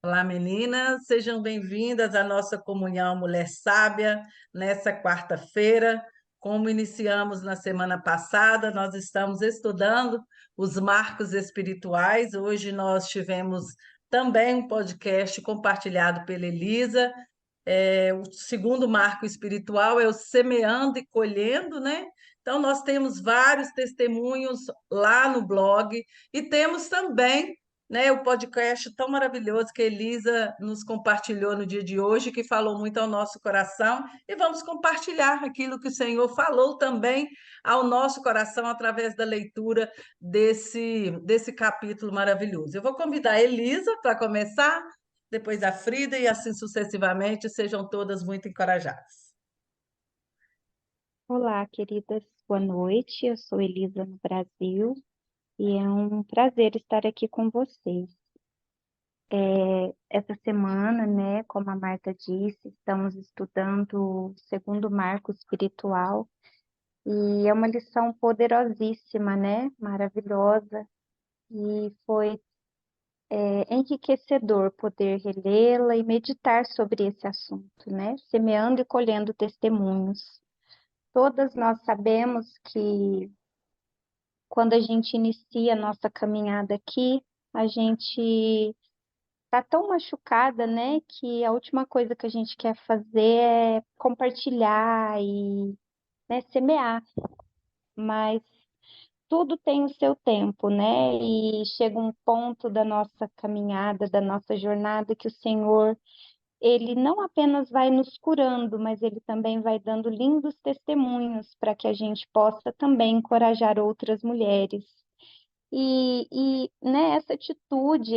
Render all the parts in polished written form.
Olá, meninas, sejam bem-vindas à nossa comunhão Mulher Sábia nessa quarta-feira. Como iniciamos na semana passada, nós estamos estudando os marcos espirituais. Hoje nós tivemos também um podcast compartilhado pela Elisa. O segundo marco espiritual é o semeando e colhendo, né? Então, nós temos vários testemunhos lá no blog e temos também, né, o podcast tão maravilhoso que a Elisa nos compartilhou no dia de hoje, que falou muito ao nosso coração, e vamos compartilhar aquilo que o Senhor falou também ao nosso coração através da leitura desse capítulo maravilhoso. Eu vou convidar a Elisa para começar, depois a Frida e assim sucessivamente, sejam todas muito encorajadas. Olá, queridas, boa noite. Eu sou Elisa no Brasil e é um prazer estar aqui com vocês. Essa semana, né, como a Marta disse, estamos estudando o segundo marco espiritual e é uma lição poderosíssima, né, maravilhosa, e foi enriquecedor poder relê-la e meditar sobre esse assunto, né, semeando e colhendo testemunhos. Todas nós sabemos que quando a gente inicia a nossa caminhada aqui, a gente tá tão machucada, né, que a última coisa que a gente quer fazer é compartilhar e, né, semear. Mas tudo tem o seu tempo, né? E chega um ponto da nossa caminhada, da nossa jornada, que o Senhor, ele não apenas vai nos curando, mas ele também vai dando lindos testemunhos para que a gente possa também encorajar outras mulheres. Né, essa atitude,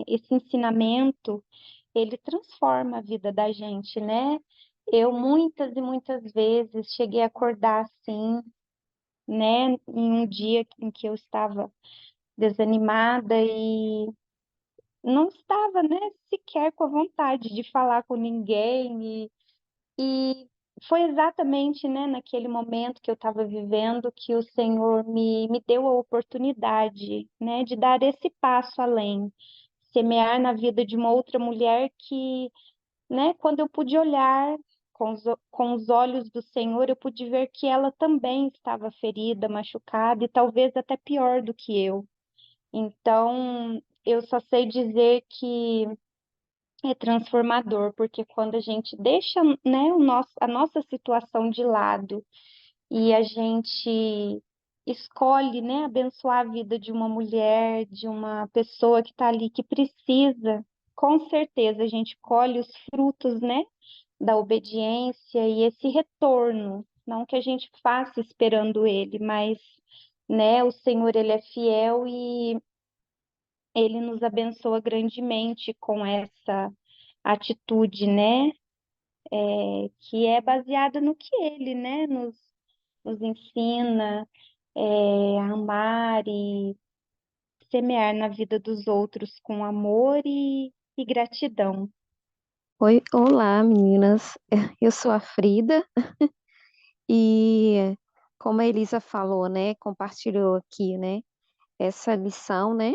esse ensinamento, ele transforma a vida da gente, né? Eu muitas e muitas vezes cheguei a acordar assim, né, em um dia em que eu estava desanimada e não estava, né, sequer com a vontade de falar com ninguém e foi exatamente, né, naquele momento que eu estava vivendo que o Senhor me deu a oportunidade, né, de dar esse passo além, semear na vida de uma outra mulher que, né, quando eu pude olhar com os olhos do Senhor, eu pude ver que ela também estava ferida, machucada e talvez até pior do que eu. Então, eu só sei dizer que é transformador, porque quando a gente deixa, né, a nossa situação de lado e a gente escolhe, né, abençoar a vida de uma mulher, de uma pessoa que está ali que precisa, com certeza a gente colhe os frutos, né, da obediência e esse retorno, não que a gente faça esperando ele, mas, né, o Senhor ele é fiel e ele nos abençoa grandemente com essa atitude, né? Que é baseada no que ele, né, nos ensina a amar e semear na vida dos outros com amor e gratidão. Oi, olá, meninas. Eu sou a Frida e como a Elisa falou, né, compartilhou aqui, né, essa lição, né,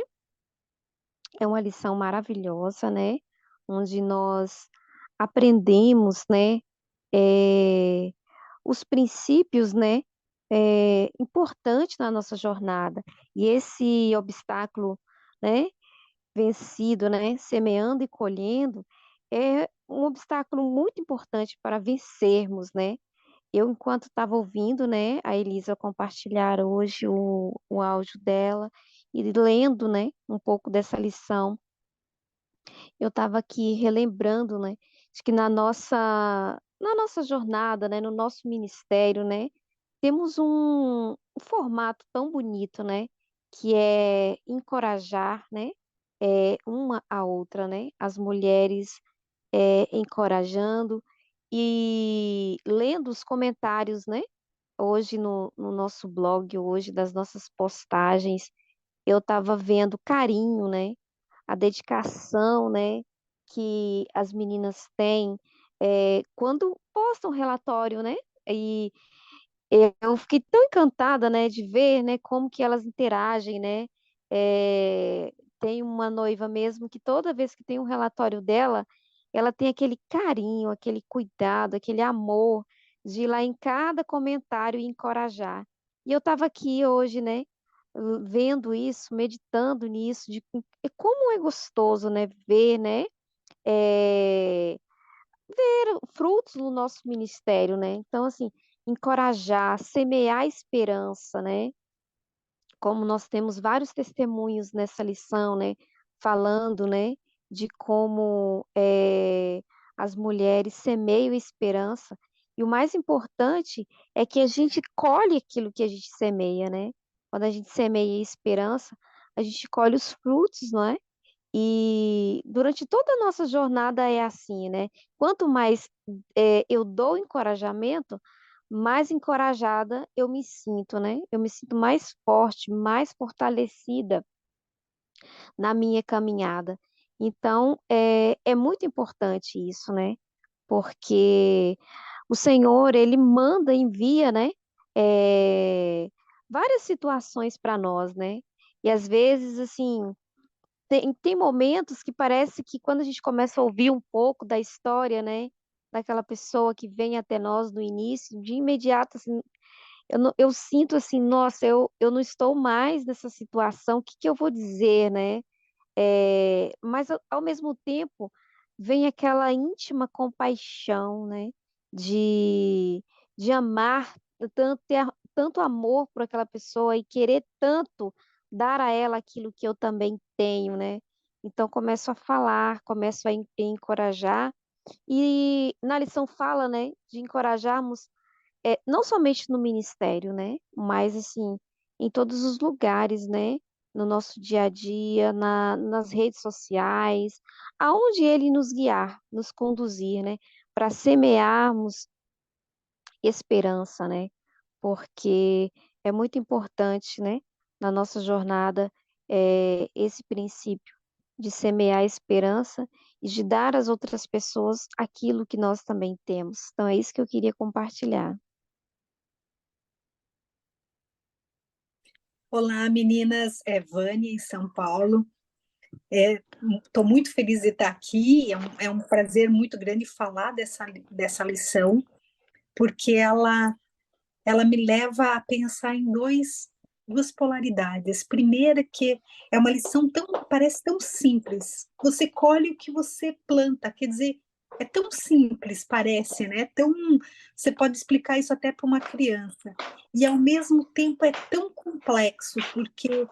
é uma lição maravilhosa, né, onde nós aprendemos, né, eh, os princípios, né, importantes na nossa jornada. E esse obstáculo, né, vencido, né, semeando e colhendo, é um obstáculo muito importante para vencermos, né? Eu, enquanto estava ouvindo, né, a Elisa compartilhar hoje o áudio dela e lendo, né, um pouco dessa lição, eu estava aqui relembrando, né, de que na nossa jornada, né, no nosso ministério, né, temos um formato tão bonito, né, que é encorajar, né, uma a outra, né, as mulheres encorajando e lendo os comentários, né, hoje no nosso blog, hoje das nossas postagens, eu estava vendo o carinho, né, a dedicação, né, que as meninas têm quando postam relatório, né, e eu fiquei tão encantada, né, de ver, né, como que elas interagem, né, tem uma noiva mesmo que toda vez que tem um relatório dela, ela tem aquele carinho, aquele cuidado, aquele amor de ir lá em cada comentário e encorajar. E eu estava aqui hoje, né, vendo isso, meditando nisso, de como é gostoso, né, ver, né, eh, frutos no nosso ministério, né. Então, assim, encorajar, semear esperança, né, como nós temos vários testemunhos nessa lição, né, falando, né, de como, as mulheres semeiam esperança, e o mais importante é que a gente colhe aquilo que a gente semeia, né. Quando a gente semeia esperança, a gente colhe os frutos, não é. E durante toda a nossa jornada é assim, né. Quanto mais, eu dou encorajamento, mais encorajada eu me sinto, né. Eu me sinto mais forte, mais fortalecida na minha caminhada. Então, é muito importante isso, né, porque o Senhor, ele manda, envia, né, eh, várias situações para nós, né. E às vezes, assim, tem momentos que parece que quando a gente começa a ouvir um pouco da história, né, daquela pessoa que vem até nós no início, de imediato, assim, eu sinto assim: "Nossa, eu não estou mais nessa situação, o que que eu vou dizer, né?". Mas ao mesmo tempo, vem aquela íntima compaixão, né, de de amar, ter tanto amor por aquela pessoa e querer tanto dar a ela aquilo que eu também tenho, né. Então começo a falar, começo a encorajar, e na lição fala, né, de encorajarmos, não somente no ministério, né, mas assim, em todos os lugares, né, no nosso dia a dia, nas redes sociais, aonde ele nos guiar, nos conduzir, né, para semearmos esperança, né, porque é muito importante, né, na nossa jornada, esse princípio de semear esperança e de dar às outras pessoas aquilo que nós também temos. Então é isso que eu queria compartilhar. Olá, meninas. É Vânia, em São Paulo. Estou muito feliz de estar aqui. É um prazer muito grande falar dessa lição, porque ela me leva a pensar em duas polaridades. Primeira, que é uma lição parece tão simples. Você colhe o que você planta, quer dizer, é tão simples, parece, né? Você pode explicar isso até para uma criança. E ao mesmo tempo é tão complexo, porque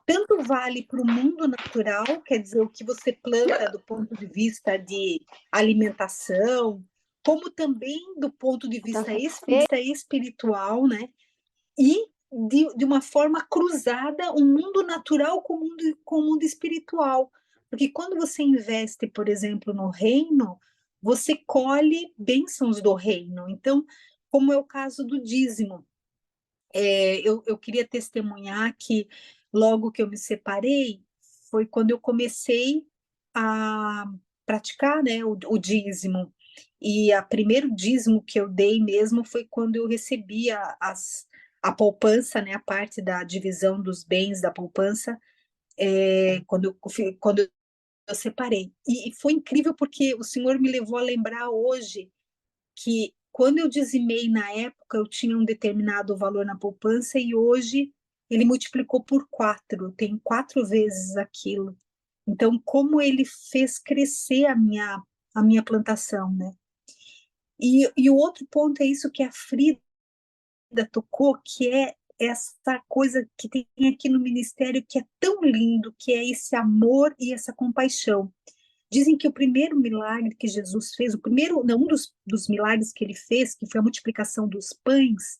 tanto vale para o mundo natural, quer dizer, o que você planta do ponto de vista de alimentação, como também do ponto de vista espiritual, né? E de uma forma cruzada o mundo natural com o mundo espiritual. Porque quando você investe, por exemplo, no reino, você colhe bênçãos do reino. Então, como é o caso do dízimo. Eu queria testemunhar que logo que eu me separei, foi quando eu comecei a praticar, né, o dízimo. E o primeiro dízimo que eu dei mesmo foi quando eu recebi a poupança, né, a parte da divisão dos bens da poupança, quando eu separei. E foi incrível porque o Senhor me levou a lembrar hoje que quando eu dizimei na época, eu tinha um determinado valor na poupança e hoje ele multiplicou por 4, tem 4 vezes aquilo. Então, como ele fez crescer a minha plantação, né? E o outro ponto é isso que a Frida tocou, que é essa coisa que tem aqui no ministério que é tão lindo, que é esse amor e essa compaixão. Dizem que o primeiro milagre que Jesus fez, um dos milagres que ele fez, que foi a multiplicação dos pães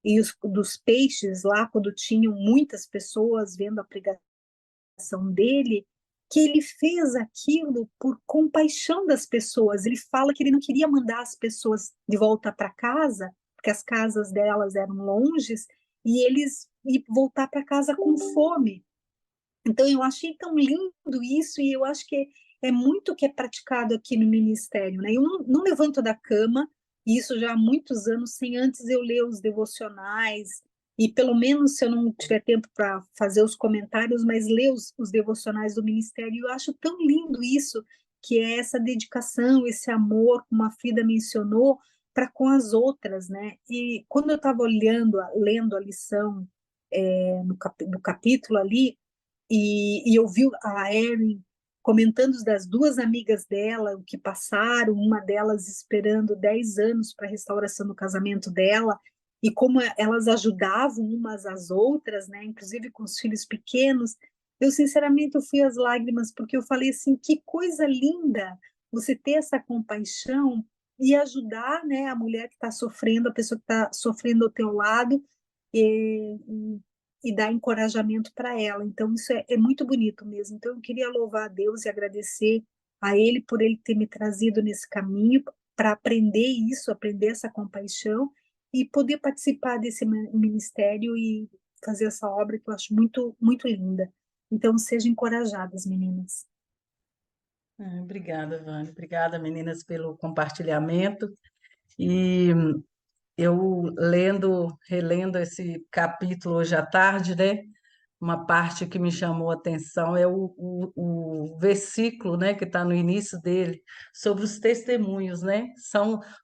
e dos peixes lá, quando tinham muitas pessoas vendo a pregação dele, que ele fez aquilo por compaixão das pessoas. Ele fala que ele não queria mandar as pessoas de volta para casa, porque as casas delas eram longes, e eles ir voltar para casa com fome. Então, eu achei tão lindo isso, e eu acho que é muito que é praticado aqui no ministério, né? Eu não levanto da cama, e isso já há muitos anos, sem antes eu ler os devocionais, e pelo menos, se eu não tiver tempo para fazer os comentários, mas ler os devocionais do ministério, eu acho tão lindo isso, que é essa dedicação, esse amor, como a Frida mencionou, para com as outras, né? E quando eu estava lendo a lição no capítulo ali, e eu vi a Erin comentando das duas amigas dela, o que passaram, uma delas esperando 10 anos para a restauração do casamento dela, e como elas ajudavam umas às outras, né, inclusive com os filhos pequenos, eu sinceramente eu fui às lágrimas, porque eu falei assim, que coisa linda você ter essa compaixão e ajudar, né, a mulher que está sofrendo, a pessoa que está sofrendo ao teu lado, e, e dar encorajamento para ela. Então, isso é muito bonito mesmo. Então, eu queria louvar a Deus e agradecer a Ele por Ele ter me trazido nesse caminho para aprender isso, aprender essa compaixão e poder participar desse ministério e fazer essa obra que eu acho muito, muito linda. Então, sejam encorajadas, meninas. Obrigada, Vânia. Obrigada, meninas, pelo compartilhamento. E eu relendo esse capítulo hoje à tarde, né? Uma parte que me chamou a atenção é o versículo, né, que está no início dele, sobre os testemunhos, né?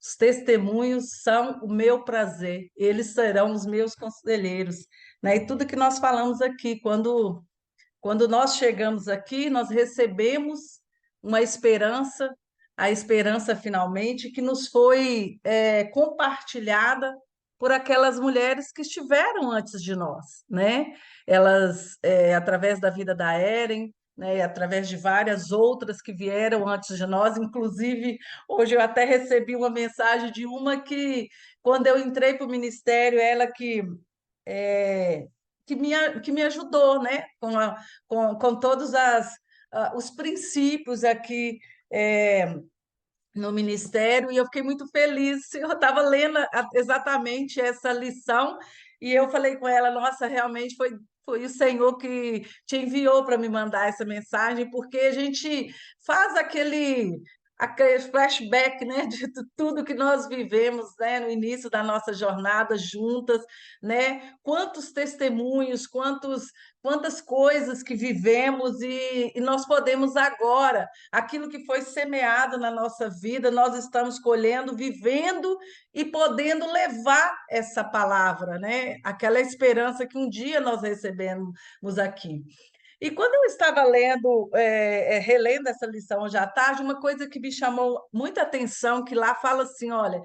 Os testemunhos são o meu prazer, eles serão os meus conselheiros, né? E tudo que nós falamos aqui, quando nós chegamos aqui, nós recebemos uma esperança, a esperança finalmente que nos foi compartilhada por aquelas mulheres que estiveram antes de nós, né? Elas, através da vida da Eren, né, e através de várias outras que vieram antes de nós, inclusive hoje eu até recebi uma mensagem de uma que, quando eu entrei para o ministério, ela é, que me ajudou, né? Com todos os princípios aqui no ministério, e eu fiquei muito feliz. Eu estava lendo exatamente essa lição, e eu falei com ela, nossa, realmente foi o Senhor que te enviou para me mandar essa mensagem, porque a gente faz aquele flashback, né, de tudo que nós vivemos, né, no início da nossa jornada juntas, né? Quantos testemunhos, quantas coisas que vivemos e nós podemos agora, aquilo que foi semeado na nossa vida, nós estamos colhendo, vivendo e podendo levar essa palavra, né? Aquela esperança que um dia nós recebemos aqui. E quando eu estava relendo essa lição hoje à tarde, uma coisa que me chamou muita atenção, que lá fala assim, olha,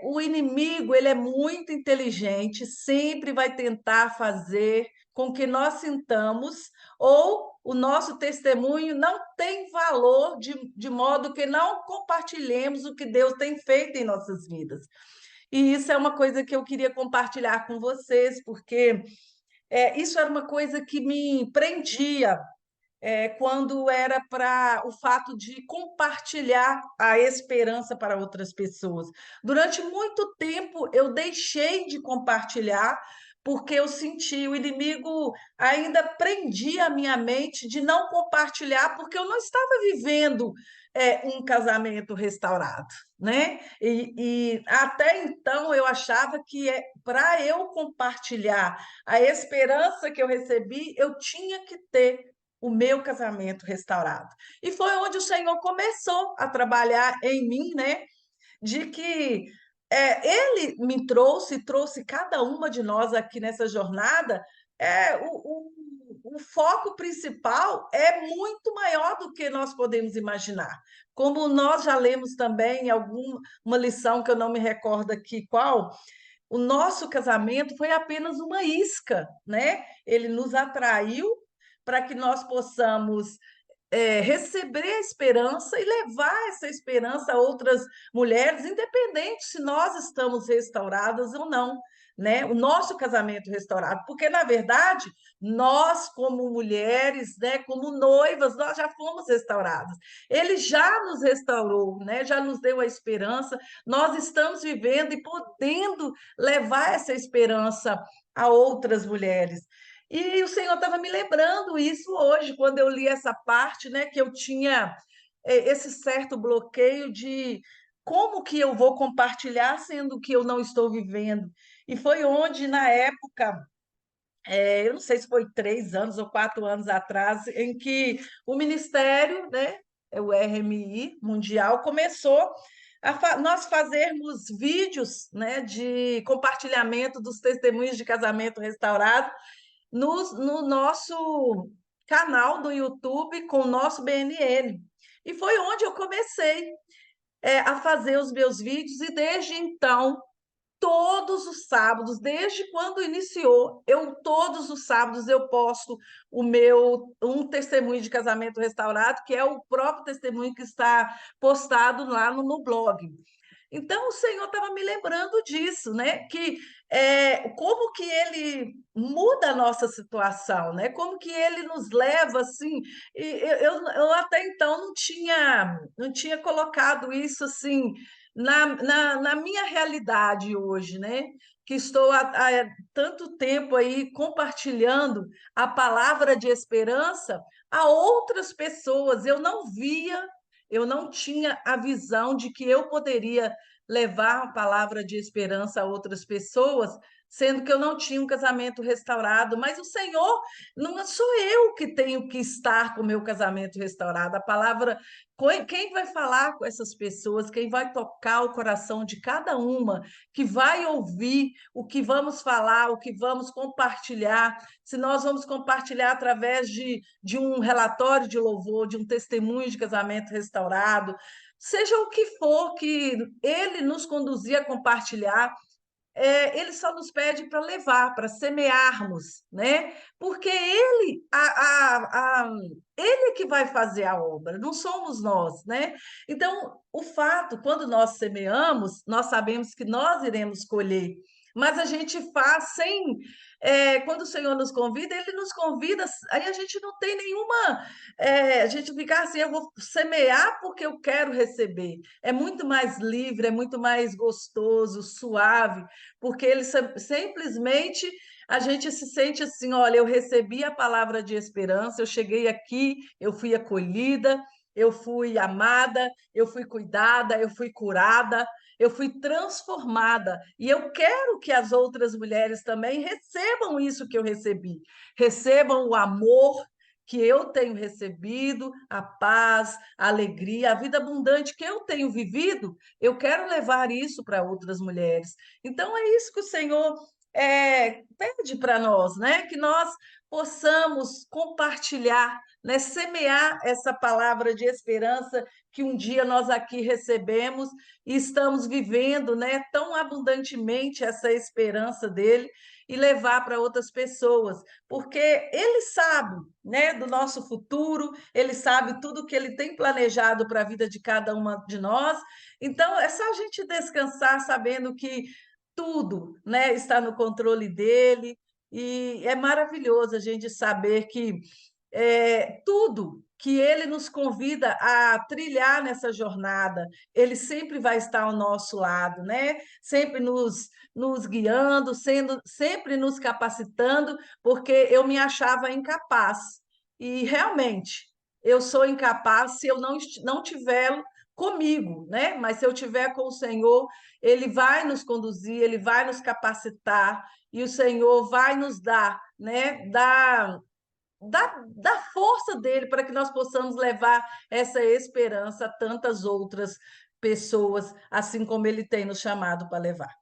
o inimigo ele é muito inteligente, sempre vai tentar fazer com que nós sintamos ou o nosso testemunho não tem valor de modo que não compartilhemos o que Deus tem feito em nossas vidas. E isso é uma coisa que eu queria compartilhar com vocês, porque isso era uma coisa que me prendia quando era para o fato de compartilhar a esperança para outras pessoas. Durante muito tempo eu deixei de compartilhar porque eu senti o inimigo ainda prendia a minha mente de não compartilhar porque eu não estava vivendo um casamento restaurado, né? E até então eu achava que para eu compartilhar a esperança que eu recebi, eu tinha que ter o meu casamento restaurado. E foi onde o Senhor começou a trabalhar em mim, né? De que Ele me trouxe cada uma de nós aqui nessa jornada. O foco principal é muito maior do que nós podemos imaginar. Como nós já lemos também em uma lição que eu não me recordo aqui qual, o nosso casamento foi apenas uma isca, né? Ele nos atraiu para que nós possamos receber a esperança e levar essa esperança a outras mulheres, independente se nós estamos restauradas ou não, né? O nosso casamento restaurado, porque na verdade nós como mulheres, né, como noivas, nós já fomos restauradas. Ele já nos restaurou, né? Já nos deu a esperança. Nós estamos vivendo e podendo levar essa esperança a outras mulheres. E o Senhor estava me lembrando isso hoje, quando eu li essa parte, né, que eu tinha esse certo bloqueio de como que eu vou compartilhar sendo que eu não estou vivendo. e foi onde, na época, eu não sei se foi 3 anos ou 4 anos atrás, em que o Ministério, né, o RMI Mundial, começou a nós fazermos vídeos, né, de compartilhamento dos testemunhos de casamento restaurado no nosso canal do YouTube com o nosso BNN. E foi onde eu comecei a fazer os meus vídeos, e desde então todos os sábados, desde quando iniciou, todos os sábados eu posto um testemunho de casamento restaurado, que é o próprio testemunho que está postado lá no blog. Então, o Senhor estava me lembrando disso, né? Que como que Ele muda a nossa situação, né? Como que Ele nos leva assim. E eu até então não tinha colocado isso assim na minha realidade hoje, né? Que estou há tanto tempo aí compartilhando a palavra de esperança a outras pessoas. Eu não tinha a visão de que eu poderia levar a palavra de esperança a outras pessoas, sendo que eu não tinha um casamento restaurado, mas o Senhor, não sou eu que tenho que estar com o meu casamento restaurado. A palavra, quem vai falar com essas pessoas, quem vai tocar o coração de cada uma, que vai ouvir o que vamos falar, o que vamos compartilhar, se nós vamos compartilhar através de um relatório de louvor, de um testemunho de casamento restaurado, seja o que for que ele nos conduzir a compartilhar, ele só nos pede para levar, para semearmos, né? Porque ele é que vai fazer a obra, não somos nós, né? Então, o fato, quando nós semeamos, nós sabemos que nós iremos colher, mas a gente faz sem. Quando o Senhor nos convida, Ele nos convida, aí a gente não tem nenhuma. A gente ficar assim, eu vou semear porque eu quero receber. É muito mais livre, é muito mais gostoso, suave, porque ele simplesmente a gente se sente assim, olha, eu recebi a palavra de esperança, eu cheguei aqui, eu fui acolhida, eu fui amada, eu fui cuidada, eu fui curada, eu fui transformada, e eu quero que as outras mulheres também recebam isso que eu recebi, recebam o amor que eu tenho recebido, a paz, a alegria, a vida abundante que eu tenho vivido, eu quero levar isso para outras mulheres. Então, é isso que o Senhor pede para nós, né? Que nós possamos compartilhar, né? Semear essa palavra de esperança que um dia nós aqui recebemos e estamos vivendo, né? Tão abundantemente essa esperança dele, e levar para outras pessoas, porque ele sabe, né, do nosso futuro, ele sabe tudo que ele tem planejado para a vida de cada uma de nós. Então, é só a gente descansar sabendo que tudo, né, está no controle dele, e é maravilhoso a gente saber que tudo que ele nos convida a trilhar nessa jornada, ele sempre vai estar ao nosso lado, né? Sempre nos guiando, sempre nos capacitando, porque eu me achava incapaz. E realmente, eu sou incapaz se eu não tiver comigo, né? Mas se eu tiver com o Senhor, ele vai nos conduzir, ele vai nos capacitar, e o Senhor vai nos dar, né? Da força dele para que nós possamos levar essa esperança a tantas outras pessoas, assim como ele tem nos chamado para levar.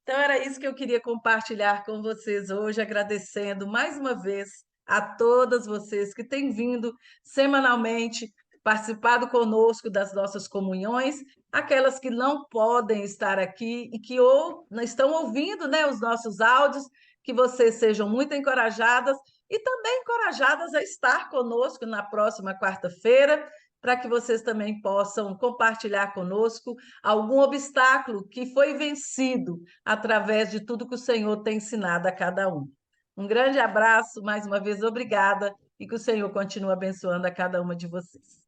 Então, era isso que eu queria compartilhar com vocês hoje, agradecendo mais uma vez a todas vocês que têm vindo semanalmente, participado conosco das nossas comunhões, aquelas que não podem estar aqui e que não estão ouvindo, né, os nossos áudios, que vocês sejam muito encorajadas e também encorajadas a estar conosco na próxima quarta-feira, para que vocês também possam compartilhar conosco algum obstáculo que foi vencido através de tudo que o Senhor tem ensinado a cada um. Um grande abraço, mais uma vez, obrigada, e que o Senhor continue abençoando a cada uma de vocês.